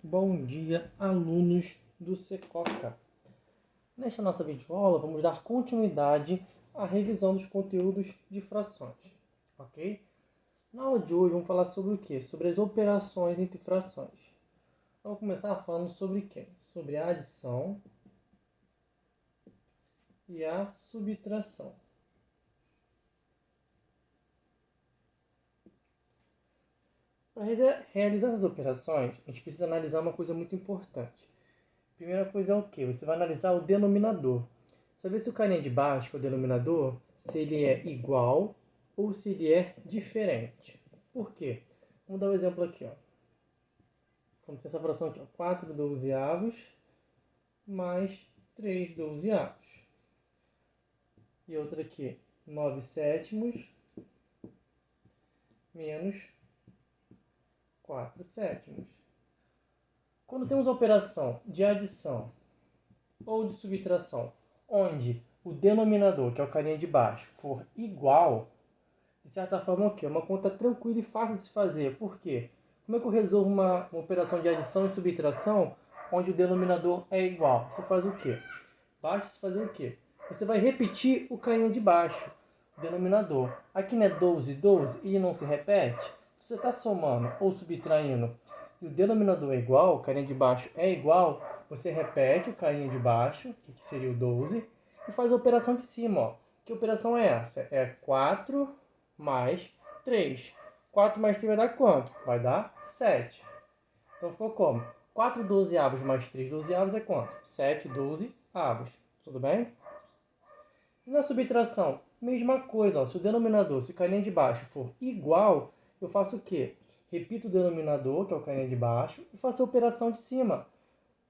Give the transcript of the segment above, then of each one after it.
Bom dia, alunos do Secoca. Nesta nossa videoaula, vamos dar continuidade à revisão dos conteúdos de frações, ok? Na aula de hoje, vamos falar sobre o quê? Sobre as operações entre frações. Vamos começar falando sobre quem? Sobre a adição e a subtração. Para realizar essas operações, a gente precisa analisar uma coisa muito importante. A primeira coisa é o quê? Você vai analisar o denominador. Você vai ver se o carinha de baixo, que é o denominador, se ele é igual ou se ele é diferente. Por quê? Vamos dar um exemplo aqui. Vamos ter essa fração aqui, 4 dozeavos mais 3 dozeavos. E outra aqui, 9 sétimos menos 4 sétimos. Quando temos a operação de adição ou de subtração, onde o denominador, que é o carinha de baixo, for igual, de certa forma, o quê? É uma conta tranquila e fácil de se fazer. Por quê? Como é que eu resolvo uma operação de adição e subtração onde o denominador é igual? Você faz o quê? Basta se fazer o quê? Você vai repetir o carinha de baixo, o denominador. Aqui não é 12, 12, ele não se repete. Se você está somando ou subtraindo e o denominador é igual, o carinha de baixo é igual, você repete o carinha de baixo, que seria o 12, e faz a operação de cima. Ó. Que operação é essa? É 4 mais 3. 4 mais 3 vai dar quanto? Vai dar 7. Então ficou como? 4 dozeavos mais 3 dozeavos é quanto? 7 dozeavos. Tudo bem? E na subtração, mesma coisa. Ó. Se o denominador, se o carinha de baixo for igual, eu faço o quê? Repito o denominador, que é o carinha de baixo, e faço a operação de cima.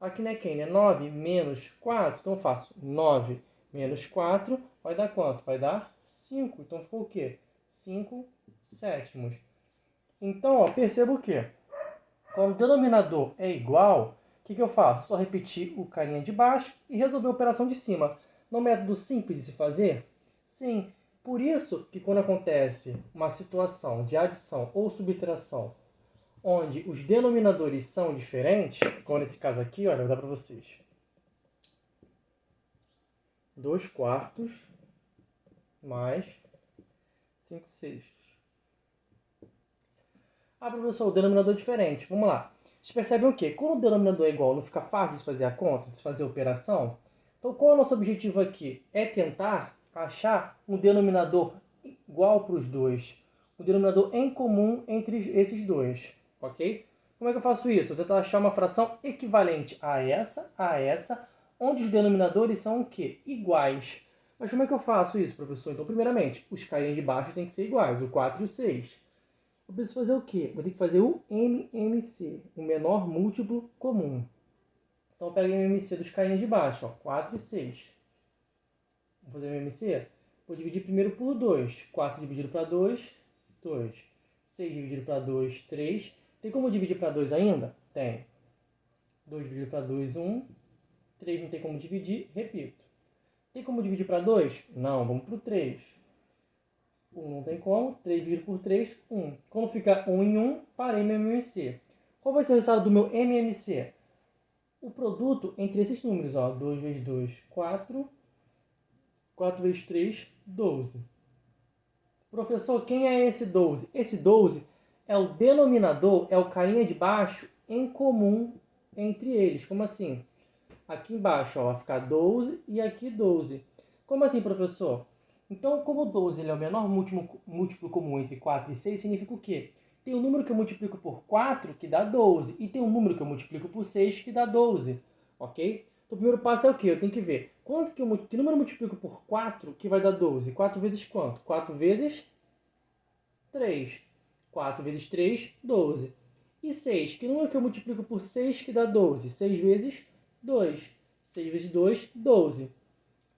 Aqui não é quem? É 9 menos 4. Então eu faço 9 menos 4. Vai dar quanto? Vai dar 5. Então ficou o quê? 5 sétimos. Então, ó, perceba o quê? Quando o denominador é igual, o que eu faço? Só repetir o carinha de baixo e resolver a operação de cima. Não é um método simples de se fazer? Sim. Por isso que quando acontece uma situação de adição ou subtração onde os denominadores são diferentes, como nesse caso aqui, olha, vou dar para vocês. 2 quartos mais 5 sextos. Ah, professor, o denominador é diferente. Vamos lá. Vocês percebem o quê? Quando o denominador é igual, não fica fácil de fazer a conta, de fazer a operação? Então, qual é o nosso objetivo aqui? É tentar achar um denominador igual para os dois. Um denominador em comum entre esses dois. Ok? Como é que eu faço isso? Eu tento achar uma fração equivalente a essa, onde os denominadores são o quê? Iguais. Mas como é que eu faço isso, professor? Então, primeiramente, os carinhas de baixo têm que ser iguais, o 4 e o 6. Eu preciso fazer o quê? Vou ter que fazer o MMC, o menor múltiplo comum. Então eu pego o MMC dos carinhas de baixo, ó, 4 e 6. Vou fazer o MMC? Vou dividir primeiro por 2. 4 dividido para 2, 2. 6 dividido para 2, 3. Tem como dividir para 2 ainda? Tem. 2 dividido para 2, 1. 3 não tem como dividir, repito. Tem como dividir para 2? Não, vamos para o 3. 1 não tem como, 3 dividido por 3, 1. Quando ficar 1 em 1, parei meu MMC. Qual vai ser o resultado do meu MMC? O produto entre esses números, ó, 2 vezes 2, 4, 4 vezes 3, 12. Professor, quem é esse 12? Esse 12 é o denominador, é o carinha de baixo em comum entre eles. Como assim? Aqui embaixo ó, vai ficar 12 e aqui 12. Como assim, professor? Então, como 12 ele é o menor múltiplo comum entre 4 e 6, significa o quê? Tem um número que eu multiplico por 4, que dá 12, e tem um número que eu multiplico por 6, que dá 12, ok? Então, o primeiro passo é o quê? Eu tenho que ver que número eu multiplico por 4 que vai dar 12. 4 vezes quanto? 4 vezes 3. 4 vezes 3, 12. E 6, que número que eu multiplico por 6 que dá 12? 6 vezes 2. 6 vezes 2, 12.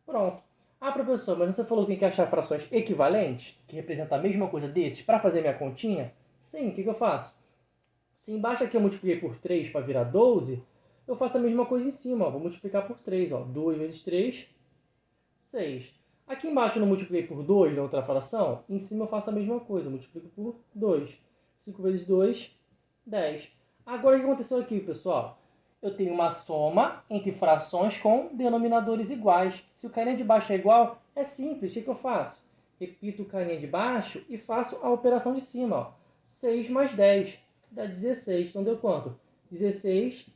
Pronto. Ah, professor, mas você falou que tem que achar frações equivalentes, que representam a mesma coisa desses, para fazer minha continha? Sim, o que eu faço? Se embaixo aqui eu multipliquei por 3 para virar 12, eu faço a mesma coisa em cima. Ó. Vou multiplicar por 3. Ó. 2 vezes 3, 6. Aqui embaixo eu não multipliquei por 2 na outra fração, em cima eu faço a mesma coisa, multiplico por 2. 5 vezes 2, 10. Agora, o que aconteceu aqui, pessoal? Eu tenho uma soma entre frações com denominadores iguais. Se o carinha de baixo é igual, é simples. O que eu faço? Repito o carinha de baixo e faço a operação de cima. Ó. 6 mais 10 dá 16. Então, deu quanto? 16,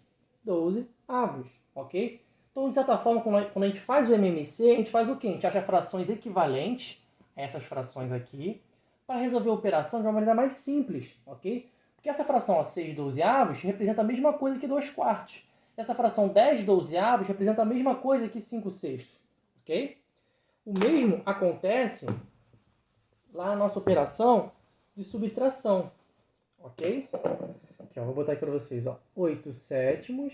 12 avos. Ok? Então, de certa forma, quando a gente faz o MMC, a gente faz o quê? A gente acha frações equivalentes a essas frações aqui para resolver a operação de uma maneira mais simples. Ok? Porque essa fração 6 dozeavos representa a mesma coisa que 2 quartos. Essa fração 10 dozeavos representa a mesma coisa que 5 sextos. Ok? O mesmo acontece lá na nossa operação de subtração. Ok? Aqui, ó, vou botar aqui para vocês. Ó, 8 sétimos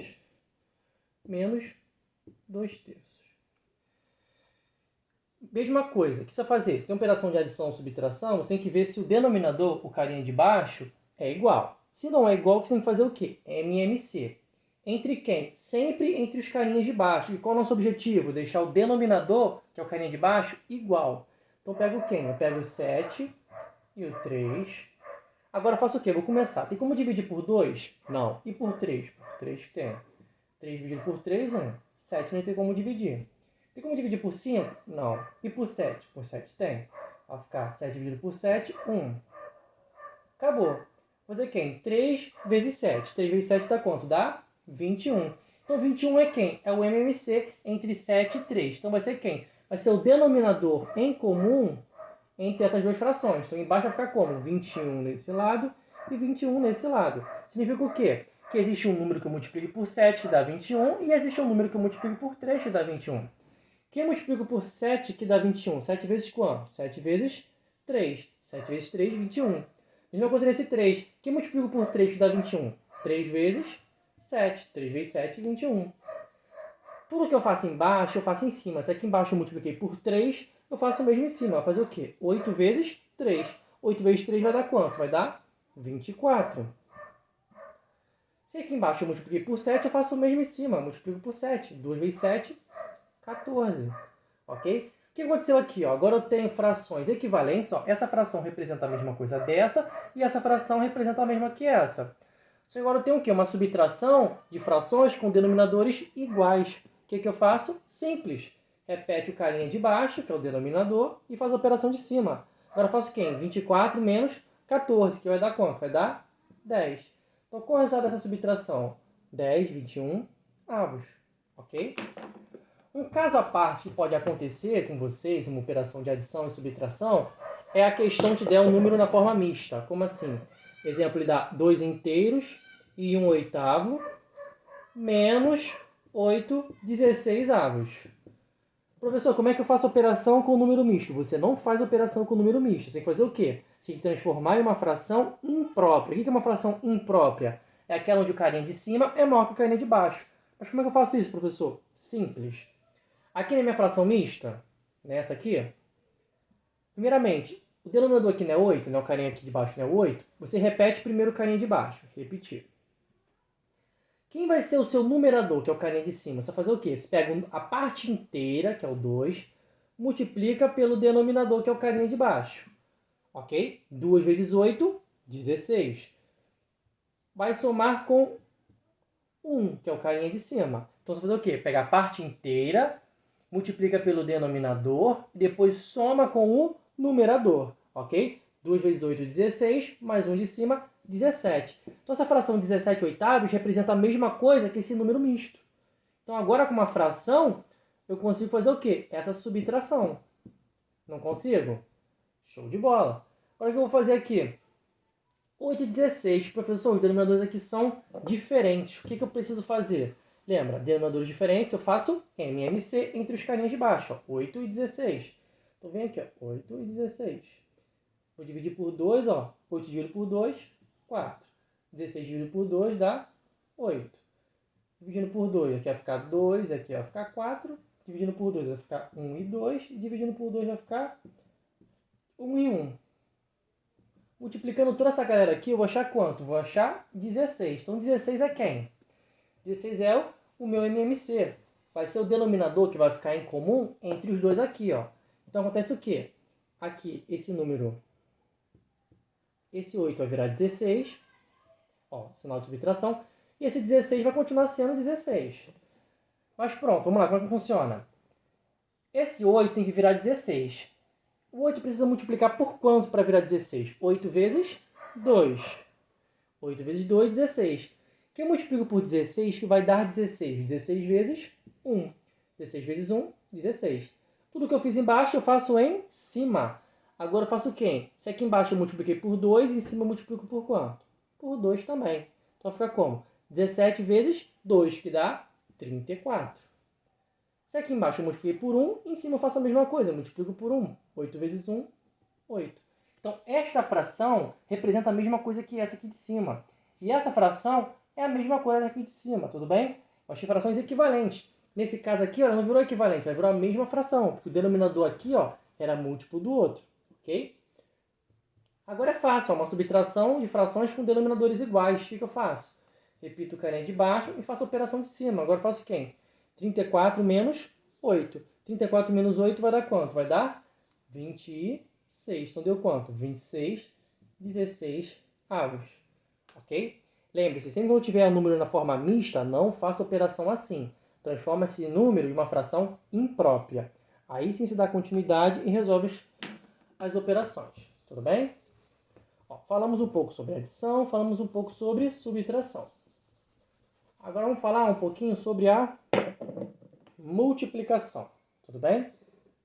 menos 2 terços. Mesma coisa. O que você vai fazer? Se tem operação de adição ou subtração, você tem que ver se o denominador, o carinha de baixo, é igual. Se não é igual, você tem que fazer o quê? MMC. Entre quem? Sempre entre os carinhas de baixo. E qual é o nosso objetivo? Deixar o denominador, que é o carinha de baixo, igual. Então eu pego quem? Eu pego o 7 e o 3. Agora eu faço o quê? Eu vou começar. Tem como dividir por 2? Não. E por 3? Por 3 tem. 3 dividido por 3, 1. 7 não tem como dividir. Tem como dividir por 5? Não. E por 7? Por 7 tem. Vai ficar 7 dividido por 7, 1. Acabou. Vou fazer quem? 3 vezes 7. 3 vezes 7 dá quanto? Dá 21. Então 21 é quem? É o MMC entre 7 e 3. Então vai ser quem? Vai ser o denominador em comum entre essas duas frações. Então embaixo vai ficar como? 21 nesse lado e 21 nesse lado. Significa o quê? Que existe um número que eu multiplique por 7 que dá 21 e existe um número que eu multiplique por 3 que dá 21. Quem eu multiplico por 7 que dá 21? 7 vezes quanto? 7 vezes 3. 7 vezes 3, 21. Mesma coisa nesse 3. Quem eu multiplico por 3 que dá 21? 3 vezes 7. 3 vezes 7, 21. Tudo que eu faço embaixo, eu faço em cima. Se aqui embaixo eu multipliquei por 3, eu faço o mesmo em cima. Vai fazer o quê? 8 vezes 3. 8 vezes 3 vai dar quanto? Vai dar 24. Se aqui embaixo eu multipliquei por 7, eu faço o mesmo em cima. Eu multiplico por 7. 2 vezes 7, 14. Ok? O que aconteceu aqui? Ó? Agora eu tenho frações equivalentes. Ó. Essa fração representa a mesma coisa dessa e essa fração representa a mesma que essa. Só que agora eu tenho o quê? Uma subtração de frações com denominadores iguais. O que eu faço? Simples. Repete o carinha de baixo, que é o denominador, e faz a operação de cima. Agora eu faço quem? 24 menos 14, que vai dar quanto? Vai dar 10. Então qual é o resultado dessa subtração? 10, 21 avos. Ok? Um caso à parte que pode acontecer com vocês, uma operação de adição e subtração, é a questão de der um número na forma mista. Como assim? Exemplo, ele dá 2 inteiros e 1 oitavo menos 8 16 avos. Professor, como é que eu faço operação com número misto? Você não faz operação com número misto. Você tem que fazer o quê? Você tem que transformar em uma fração imprópria. O que é uma fração imprópria? É aquela onde o carinha de cima é maior que o carinha de baixo. Mas como é que eu faço isso, professor? Simples. Aqui na minha fração mista, nessa aqui, primeiramente, o denominador aqui não é 8, né? O carinha aqui de baixo não é 8. Você repete primeiro o carinha de baixo. Repetir. Quem vai ser o seu numerador, que é o carinha de cima? Você vai fazer o quê? Você pega a parte inteira, que é o 2, multiplica pelo denominador, que é o carinha de baixo. Ok? 2 vezes 8, 16. Vai somar com 1, que é o carinha de cima. Então você vai fazer o quê? Pega a parte inteira, multiplica pelo denominador e depois soma com o numerador. Ok? 2 vezes 8, 16, mais 1 de cima, 17. Então essa fração 17 oitavos representa a mesma coisa que esse número misto. Então agora com uma fração, eu consigo fazer o quê? Essa subtração. Não consigo? Show de bola. Agora o que eu vou fazer aqui? 8 e 16. Professor, os denominadores aqui são diferentes. O que eu preciso fazer? Lembra, denominadores diferentes, eu faço MMC entre os carinhas de baixo. Ó, 8 e 16. Então vem aqui, ó, 8 e 16. Vou dividir por 2, ó. 8 dividido por 2, 4. 16 dividido por 2 dá 8. Dividindo por 2, aqui vai ficar 2, aqui vai ficar 4. Dividindo por 2 vai ficar 1 e 2. E dividindo por 2 vai ficar 1 e 1. Multiplicando toda essa galera aqui, eu vou achar quanto? Vou achar 16. Então 16 é quem? 16 é o meu MMC. Vai ser o denominador que vai ficar em comum entre os dois aqui, ó. Então acontece o quê? Aqui, esse número, esse 8 vai virar 16. Ó, sinal de subtração. E esse 16 vai continuar sendo 16. Mas pronto, vamos lá, como é que funciona? Esse 8 tem que virar 16. O 8 precisa multiplicar por quanto para virar 16? 8 vezes 2. 8 vezes 2, 16. Que eu multiplico por 16 que vai dar 16. 16 vezes 1. 16 vezes 1, 16. Tudo que eu fiz embaixo eu faço em cima. Agora eu faço o quê? Se aqui embaixo eu multipliquei por 2, em cima eu multiplico por quanto? Por 2 também. Então fica como? 17 vezes 2, que dá 34. Se aqui embaixo eu multipliquei por 1, em cima eu faço a mesma coisa. Eu multiplico por 1. 8 vezes 1, 8. Então, esta fração representa a mesma coisa que essa aqui de cima. E essa fração é a mesma coisa aqui de cima, tudo bem? Eu achei frações equivalentes. Nesse caso aqui, ó, não virou equivalente, vai virar a mesma fração. Porque o denominador aqui, ó, era múltiplo do outro. Ok? Agora é fácil, ó, uma subtração de frações com denominadores iguais. O que eu faço? Repito o carinha de baixo e faço a operação de cima. Agora eu faço quem? 34 menos 8. 34 menos 8 vai dar quanto? Vai dar 26. Então deu quanto? 26, 16 avos. Ok? Lembre-se, sempre que eu tiver um número na forma mista, não faça operação assim. Transforma esse número em uma fração imprópria. Aí sim se dá continuidade e resolve as operações. Tudo bem? Ó, falamos um pouco sobre adição, falamos um pouco sobre subtração. Agora vamos falar um pouquinho sobre a multiplicação. Tudo bem?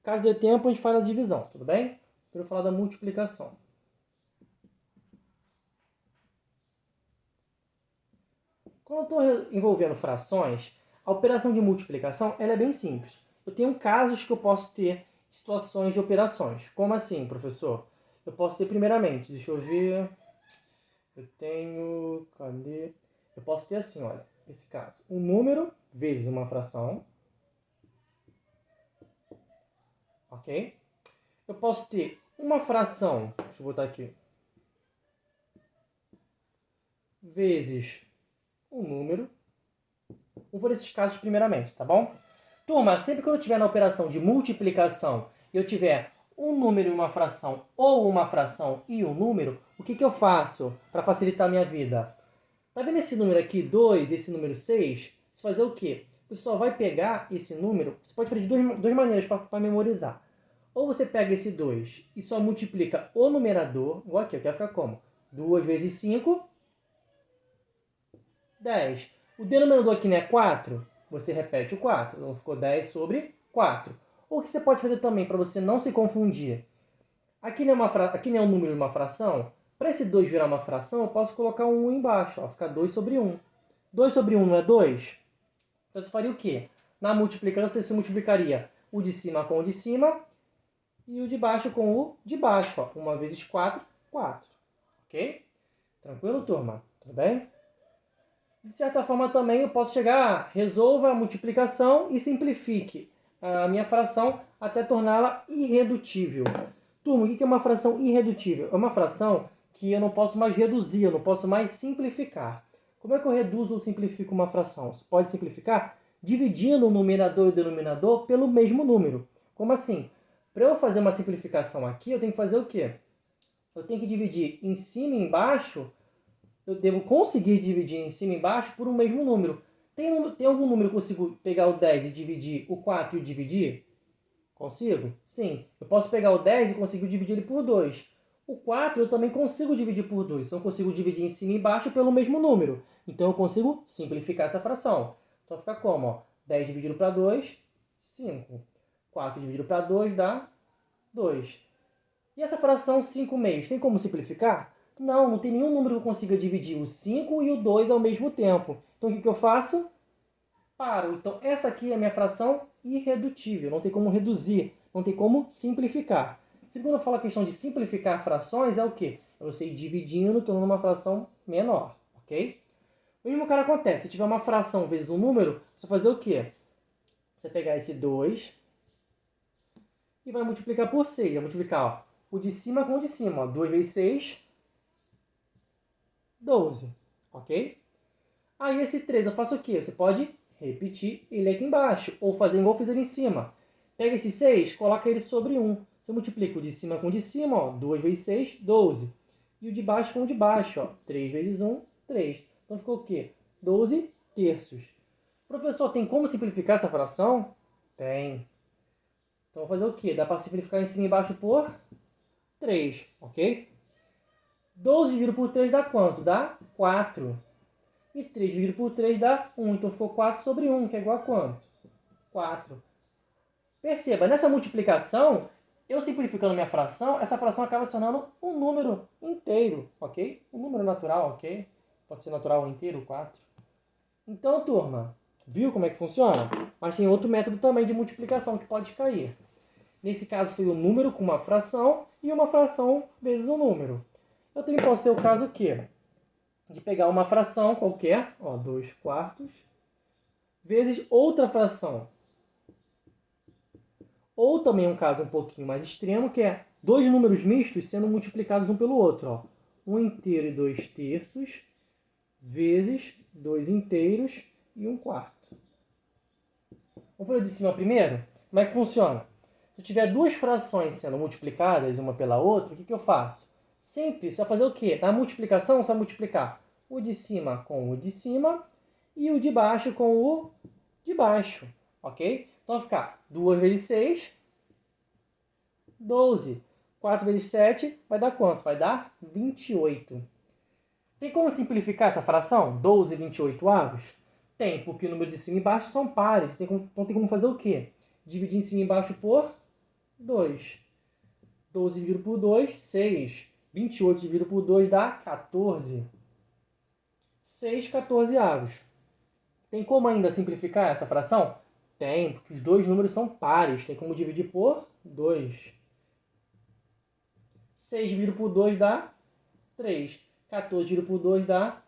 Caso dê tempo, a gente fala da divisão. Tudo bem? Quero falar da multiplicação. Quando eu estou envolvendo frações, a operação de multiplicação ela é bem simples. Eu tenho casos que eu posso ter situações de operações. Como assim, professor? Eu posso ter primeiramente, deixa eu ver, eu tenho, cadê? Eu posso ter assim, olha, esse caso, um número vezes uma fração, ok? Eu posso ter uma fração, deixa eu botar aqui, vezes um número. Vou por esses casos primeiramente, tá bom? Turma, sempre que eu estiver na operação de multiplicação e eu tiver um número e uma fração, ou uma fração e um número, o que eu faço para facilitar a minha vida? Tá vendo esse número aqui, 2, esse número 6? Você fazer o quê? Você só vai pegar esse número, você pode fazer de duas maneiras para memorizar. Ou você pega esse 2 e só multiplica o numerador, igual aqui, eu quero ficar como? 2 vezes 5, 10. O denominador aqui não é 4? Você repete o 4. Então ficou 10 sobre 4. O que você pode fazer também para você não se confundir? Aqui não é um número de uma fração. Para esse 2 virar uma fração, eu posso colocar um 1 embaixo. Ó, fica 2 sobre 1. 2 sobre 1 não é 2? Então você faria o quê? Na multiplicação, você multiplicaria o de cima com o de cima e o de baixo com o de baixo. Ó. 1 vezes 4, 4. Ok? Tranquilo, turma? Tudo bem? De certa forma também eu posso chegar, resolva a multiplicação e simplifique a minha fração até torná-la irredutível. Turma, o que é uma fração irredutível? É uma fração que eu não posso mais reduzir, eu não posso mais simplificar. Como é que eu reduzo ou simplifico uma fração? Você pode simplificar dividindo o numerador e o denominador pelo mesmo número. Como assim? Para eu fazer uma simplificação aqui, eu tenho que fazer o quê? Eu tenho que dividir em cima e embaixo. Eu devo conseguir dividir em cima e embaixo por um mesmo número. Tem algum número que eu consigo pegar o 10 e dividir o 4 e dividir? Consigo? Sim. Eu posso pegar o 10 e conseguir dividir ele por 2. O 4 eu também consigo dividir por 2. Então eu consigo dividir em cima e embaixo pelo mesmo número. Então eu consigo simplificar essa fração. Então fica como? Ó, 10 dividido para 2, 5. 4 dividido para 2 dá 2. E essa fração 5 meios, tem como simplificar? Não tem nenhum número que eu consiga dividir o 5 e o 2 ao mesmo tempo. Então, o que eu faço? Paro. Então, essa aqui é a minha fração irredutível. Não tem como reduzir, não tem como simplificar. Sempre quando eu falo a questão de simplificar frações, é o quê? É você ir dividindo, tornando uma fração menor, ok? O mesmo cara acontece. Se tiver uma fração vezes um número, você vai fazer o quê? Você pegar esse 2 e vai multiplicar por 6. Vai multiplicar ó, o de cima com o de cima. Ó. 2 vezes 6... 12, ok? Aí esse 3 eu faço o quê? Você pode repetir ele aqui embaixo, ou fazer igual eu fiz ali em cima. Pega esse 6, coloca ele sobre 1. Você multiplica o de cima com o de cima, ó, 2 vezes 6, 12. E o de baixo com o de baixo, ó, 3 vezes 1, 3. Então ficou o quê? 12 terços. Professor, tem como simplificar essa fração? Tem. Então, vou fazer o quê? Dá para simplificar em cima e embaixo por 3, ok? 12 dividido por 3 dá quanto? Dá 4. E 3 dividido por 3 dá 1. Então, ficou 4 sobre 1, que é igual a quanto? 4. Perceba, nessa multiplicação, eu simplificando minha fração, essa fração acaba se tornando um número inteiro, ok? Um número natural, ok? Pode ser natural ou inteiro, 4. Então, turma, viu como é que funciona? Mas tem outro método também de multiplicação que pode cair. Nesse caso foi o número com uma fração e uma fração vezes um número. Eu também posso ter o caso o quê? De pegar uma fração qualquer, 2 quartos, vezes outra fração. Ou também um caso um pouquinho mais extremo, que é dois números mistos sendo multiplicados um pelo outro. 1 inteiro e 2 terços, vezes 2 inteiros e 1 quarto. Vamos ver de cima primeiro? Como é que funciona? Se eu tiver duas frações sendo multiplicadas uma pela outra, o que eu faço? Sempre, você vai fazer o quê? Na multiplicação, você vai multiplicar o de cima com o de cima e o de baixo com o de baixo, ok? Então vai ficar 2 vezes 6, 12. 4 vezes 7 vai dar quanto? Vai dar 28. Tem como simplificar essa fração? 12 e 28 avos? Tem, porque o número de cima e baixo são pares. Então tem como fazer o quê? Dividir em cima e embaixo por 2. 12 dividido por 2, 6. 28 dividido por 2 dá 14. 6, 14 avos. Tem como ainda simplificar essa fração? Tem, porque os dois números são pares. Tem como dividir por 2. 6 dividido por 2 dá 3. 14 dividido por 2 dá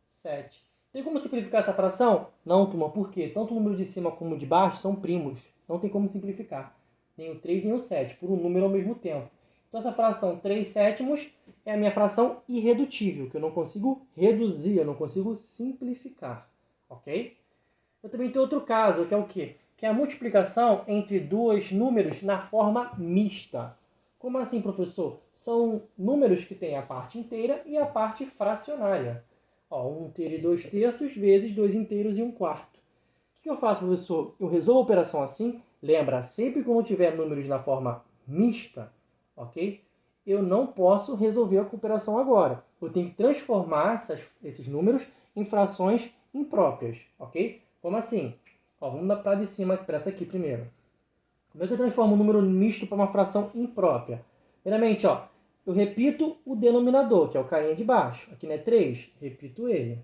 7. Tem como simplificar essa fração? Não, turma, por quê? Tanto o número de cima como o de baixo são primos. Não tem como simplificar. Nem o 3 nem o 7, por um número ao mesmo tempo. Então essa fração 3 sétimos é a minha fração irredutível, que eu não consigo reduzir, eu não consigo simplificar. Ok? Eu também tenho outro caso, que é o quê? Que é a multiplicação entre dois números na forma mista. Como assim, professor? São números que têm a parte inteira e a parte fracionária. 1 inteiro e 2 terços vezes 2 inteiros e 1 quarto. O que eu faço, professor? Eu resolvo a operação assim. Lembra, sempre que eu tiver números na forma mista, ok? Eu não posso resolver a operação agora. Eu tenho que transformar esses números em frações impróprias, ok? Como assim? Vamos para de cima para essa aqui primeiro. Como é que eu transformo um número misto para uma fração imprópria? Primeiramente, eu repito o denominador, que é o carinha de baixo. Aqui não é 3, repito ele.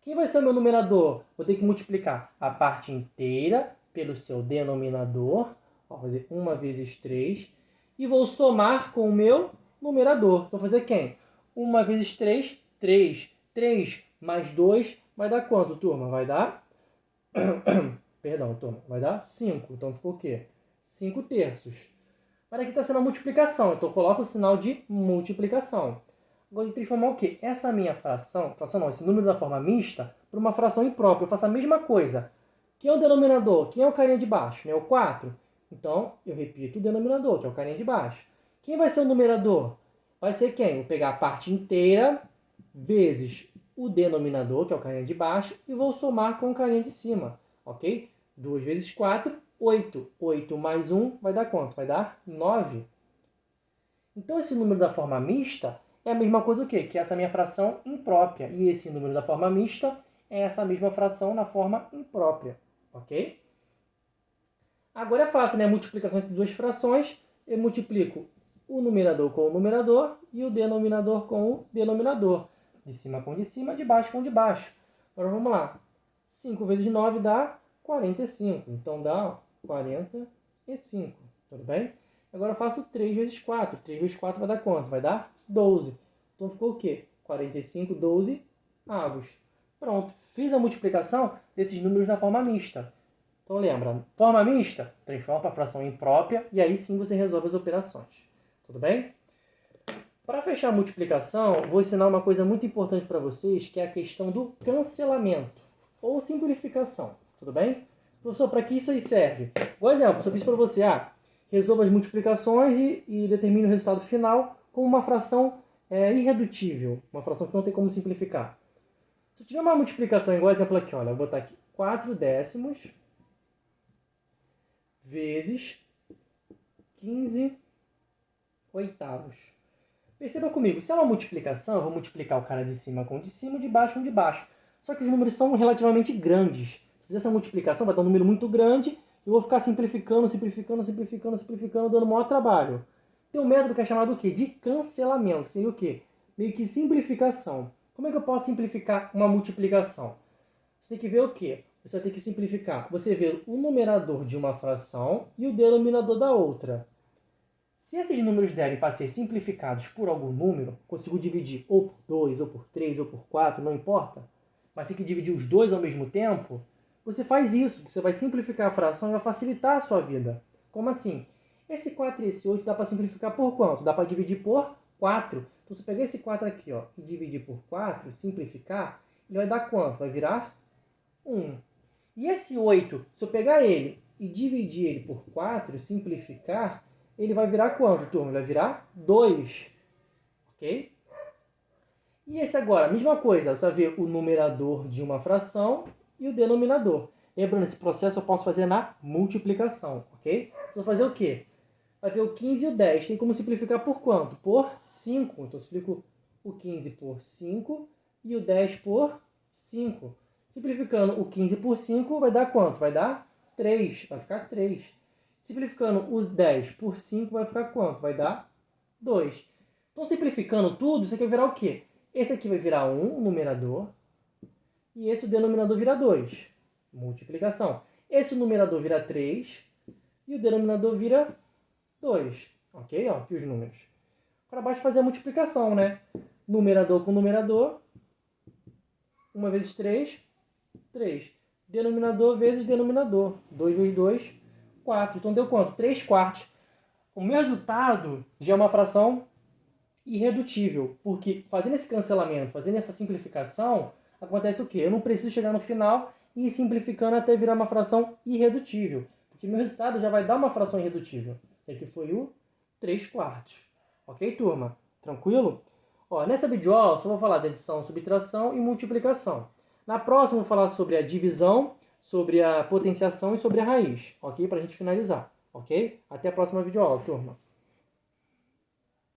Quem vai ser o meu numerador? Vou ter que multiplicar a parte inteira pelo seu denominador. Vou fazer 1 vezes 3. E vou somar com o meu numerador. Vou fazer quem? 1 vezes 3, 3. 3 mais 2 vai dar quanto, turma? Vai dar... Perdão, turma. Vai dar 5. Então ficou o quê? 5 terços. Mas aqui está sendo a multiplicação. Então eu coloco o sinal de multiplicação. Agora eu transformar o quê? Essa minha fração não, esse número da forma mista, para uma fração imprópria. Eu faço a mesma coisa. Quem é o denominador? Quem é o carinha de baixo? É o 4. Então, eu repito o denominador, que é o carinha de baixo. Quem vai ser o numerador? Vai ser quem? Vou pegar a parte inteira vezes o denominador, que é o carinha de baixo, e vou somar com o carinha de cima. Ok? 2 vezes 4, 8. 8 mais 1 vai dar quanto? Vai dar 9. Então, esse número da forma mista é a mesma coisa o quê? Que essa minha fração imprópria. E esse número da forma mista é essa mesma fração na forma imprópria. Ok? Agora é fácil, né? Multiplicação entre duas frações. Eu multiplico o numerador com o numerador e o denominador com o denominador. De cima com de cima, de baixo com de baixo. Agora vamos lá. 5 vezes 9 dá 45. Então dá 45. Tudo bem? Agora eu faço 3 vezes 4. 3 vezes 4 vai dar quanto? Vai dar 12. Então ficou o quê? 45, 12 avos. Pronto. Fiz a multiplicação desses números na forma mista. Então lembra, forma mista, transforma para fração imprópria e aí sim você resolve as operações. Tudo bem? Para fechar a multiplicação, vou ensinar uma coisa muito importante para vocês, que é a questão do cancelamento ou simplificação. Tudo bem? Professor, para que isso aí serve? Por exemplo, eu disse para você, resolva as multiplicações e determine o resultado final com uma fração irredutível, uma fração que não tem como simplificar. Se eu tiver uma multiplicação igual, exemplo aqui, olha, eu vou botar aqui 4 décimos vezes 15 oitavos. Perceba comigo, se é uma multiplicação, eu vou multiplicar o cara de cima com o de cima, o de baixo com o de baixo. Só que os números são relativamente grandes. Se fizer essa multiplicação, vai dar um número muito grande, e eu vou ficar simplificando, dando maior trabalho. Tem um método que é chamado o quê? De cancelamento. Seria o quê? Meio que simplificação. Como é que eu posso simplificar uma multiplicação? Você tem que ver o quê? Você vai ter que simplificar. Você vê o numerador de uma fração e o denominador da outra. Se esses números derem para ser simplificados por algum número, consigo dividir ou por 2, ou por 3, ou por 4, não importa, mas tem que dividir os dois ao mesmo tempo, você faz isso. Você vai simplificar a fração e vai facilitar a sua vida. Como assim? Esse 4 e esse 8 dá para simplificar por quanto? Dá para dividir por 4. Então, se eu pegar esse 4 aqui e dividir por 4, simplificar, ele vai dar quanto? Vai virar 1. E esse 8, se eu pegar ele e dividir ele por 4, simplificar, ele vai virar quanto, turma? Ele vai virar 2. Ok? E esse agora, a mesma coisa. Você vai ver o numerador de uma fração e o denominador. Lembrando, esse processo eu posso fazer na multiplicação. Ok? Você vai fazer o quê? Vai ver o 15 e o 10. Tem como simplificar por quanto? Por 5. Então, eu simplifico o 15 por 5 e o 10 por 5. Simplificando o 15 por 5 vai dar quanto? Vai dar 3. Vai ficar 3. Simplificando os 10 por 5 vai ficar quanto? Vai dar 2. Então, simplificando tudo, isso aqui vai virar o quê? Esse aqui vai virar 1, o numerador, e esse o denominador vira 2. Multiplicação. Esse o numerador vira 3 e o denominador vira 2. Ok? Ó, aqui os números. Para baixo fazer a multiplicação, né? Numerador com numerador. 1 vezes 3, 3. Denominador vezes denominador. 2 vezes 2, 4. Então deu quanto? 3 quartos. O meu resultado já é uma fração irredutível, porque fazendo esse cancelamento, fazendo essa simplificação, acontece o quê? Eu não preciso chegar no final e ir simplificando até virar uma fração irredutível, porque meu resultado já vai dar uma fração irredutível. E aqui foi o 3 quartos. Ok, turma? Tranquilo? Ó, nessa videoaula só vou falar de adição, subtração e multiplicação. Na próxima eu vou falar sobre a divisão, sobre a potenciação e sobre a raiz, ok? Para a gente finalizar, ok? Até a próxima videoaula, turma.